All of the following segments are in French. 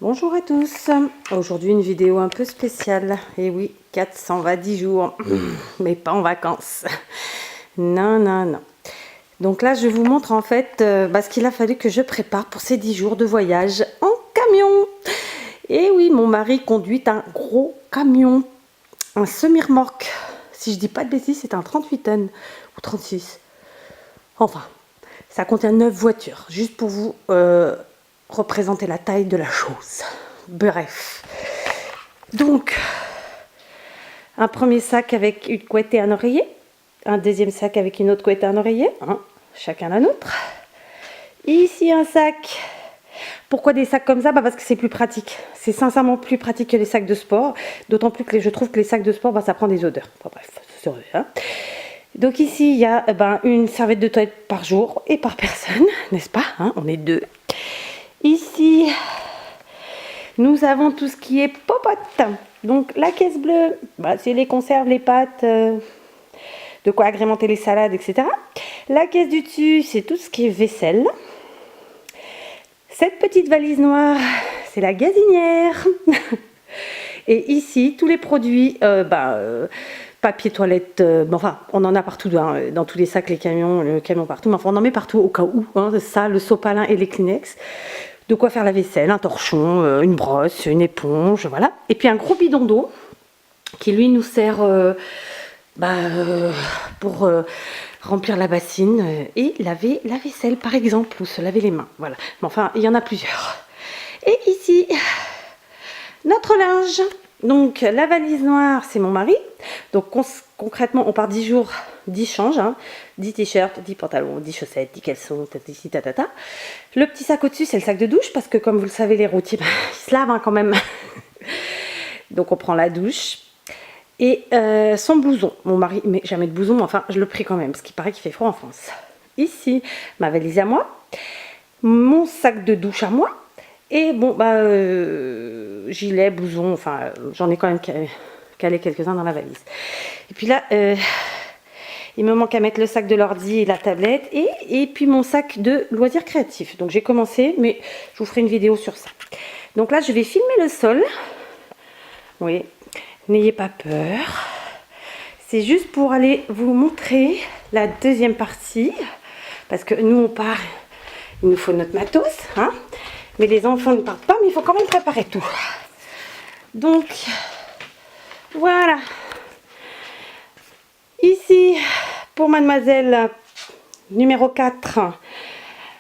Bonjour à tous, aujourd'hui une vidéo un peu spéciale, et oui, 400 va 10 jours, mais pas en vacances, non, non, non. Donc là je vous montre en fait ce qu'il a fallu que je prépare pour ces 10 jours de voyage en camion. Et oui, mon mari conduit un gros camion, un semi-remorque, si je dis pas de bêtises c'est un 38 tonnes, ou 36, enfin, ça contient 9 voitures, juste pour vous représenter la taille de la chose. Bref, donc un premier sac avec une couette et un oreiller, un deuxième sac avec une autre couette et un oreiller, hein, chacun la nôtre. Ici un sac. Pourquoi des sacs comme ça? Parce que c'est plus pratique. C'est sincèrement plus pratique que les sacs de sport. D'autant plus que je trouve que les sacs de sport, ça prend des odeurs. Enfin, bref, c'est vrai, hein. Donc ici, il y a une serviette de toilette par jour et par personne, n'est-ce pas, hein, on est deux. Ici, nous avons tout ce qui est popote. Donc la caisse bleue, c'est les conserves, les pâtes, de quoi agrémenter les salades, etc. La caisse du dessus, c'est tout ce qui est vaisselle. Cette petite valise noire, c'est la gazinière. Et ici, tous les produits, papier toilette, enfin, on en a partout, hein, dans tous les sacs, les camions, le camion partout, mais enfin, on en met partout au cas où, hein, ça, le sopalin et les Kleenex. De quoi faire la vaisselle, un torchon, une brosse, une éponge, voilà. Et puis un gros bidon d'eau qui lui nous sert pour remplir la bassine et laver la vaisselle par exemple, ou se laver les mains, voilà. Mais enfin, il y en a plusieurs. Et ici, notre linge. Donc la valise noire, c'est mon mari. Donc concrètement, on part 10 jours, 10 changes, hein, 10 t-shirts, 10 pantalons, 10 chaussettes, 10 caleçons, tatata. Le petit sac au-dessus, c'est le sac de douche, parce que comme vous le savez, les routiers, ils se lavent hein, quand même. Donc on prend la douche. Et son blouson. Mon mari met jamais de blouson, mais enfin, je le prie quand même, parce qu'il paraît qu'il fait froid en France. Ici, ma valise à moi. Mon sac de douche à moi. Et bon, gilet, blouson, enfin, j'en ai quand même calé quelques-uns dans la valise. Et puis là, il me manque à mettre le sac de l'ordi et la tablette, et puis mon sac de loisirs créatifs. Donc j'ai commencé, mais je vous ferai une vidéo sur ça. Donc là, je vais filmer le sol. Oui, n'ayez pas peur. C'est juste pour aller vous montrer la deuxième partie, parce que nous, on part, il nous faut notre matos, hein. Mais les enfants ne partent pas, mais il faut quand même préparer tout. Donc, voilà. Ici, pour mademoiselle numéro 4,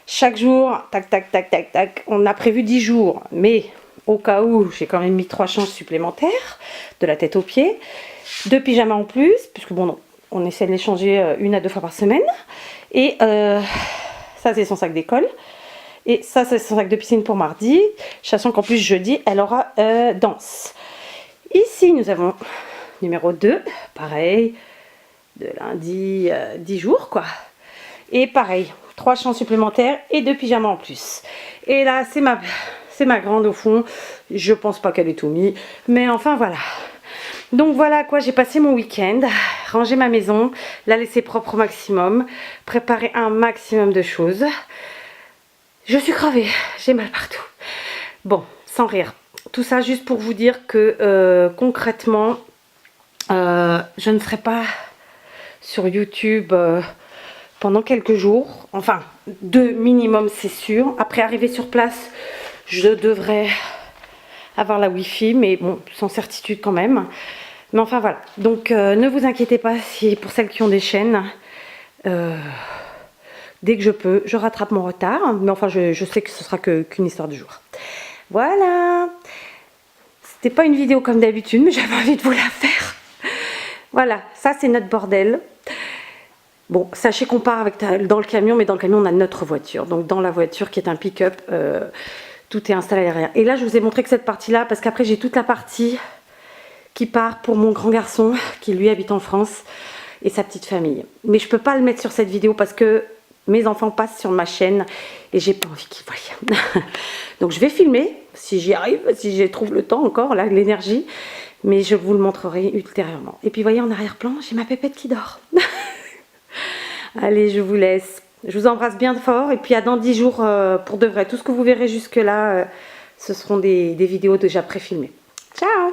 chaque jour, tac, tac, tac, tac, tac. On a prévu 10 jours, mais au cas où, j'ai quand même mis 3 changes supplémentaires, de la tête aux pieds. 2 pyjamas en plus, puisque bon, non, on essaie de les changer 1 à 2 fois par semaine. Et ça, c'est son sac d'école. Et ça, c'est son sac de piscine pour mardi, sachant qu'en plus, jeudi, elle aura danse. Ici, nous avons numéro 2, pareil, de lundi, 10 jours, quoi. Et pareil, 3 champs supplémentaires et 2 pyjamas en plus. Et là, c'est ma grande au fond. Je pense pas qu'elle ait tout mis, mais enfin, voilà. Donc voilà à quoi j'ai passé mon week-end, ranger ma maison, la laisser propre au maximum, préparer un maximum de choses. Je suis crevée, j'ai mal partout. Bon, sans rire. Tout ça juste pour vous dire que concrètement, je ne serai pas sur YouTube pendant quelques jours. Enfin, 2 minimum, c'est sûr. Après, arriver sur place, je devrais avoir la Wi-Fi, mais bon, sans certitude quand même. Mais enfin, voilà. Donc, ne vous inquiétez pas si pour celles qui ont des chaînes... dès que je peux, je rattrape mon retard. Mais enfin, je sais que ce sera qu'une histoire de jour. Voilà. C'était pas une vidéo comme d'habitude, mais j'avais envie de vous la faire. Voilà, ça c'est notre bordel. Bon, sachez qu'on part dans le camion, mais dans le camion, on a notre voiture. Donc dans la voiture qui est un pick-up, tout est installé derrière. Et là, je vous ai montré que cette partie-là, parce qu'après, j'ai toute la partie qui part pour mon grand garçon, qui lui habite en France, et sa petite famille. Mais je peux pas le mettre sur cette vidéo parce que mes enfants passent sur ma chaîne et j'ai pas envie qu'ils voient. Donc je vais filmer, si j'y arrive, si je trouve le temps encore, là, l'énergie. Mais je vous le montrerai ultérieurement. Et puis voyez en arrière-plan, j'ai ma pépette qui dort. Allez, je vous laisse. Je vous embrasse bien fort et puis à dans 10 jours pour de vrai. Tout ce que vous verrez jusque là, ce seront des vidéos déjà pré-filmées. Ciao!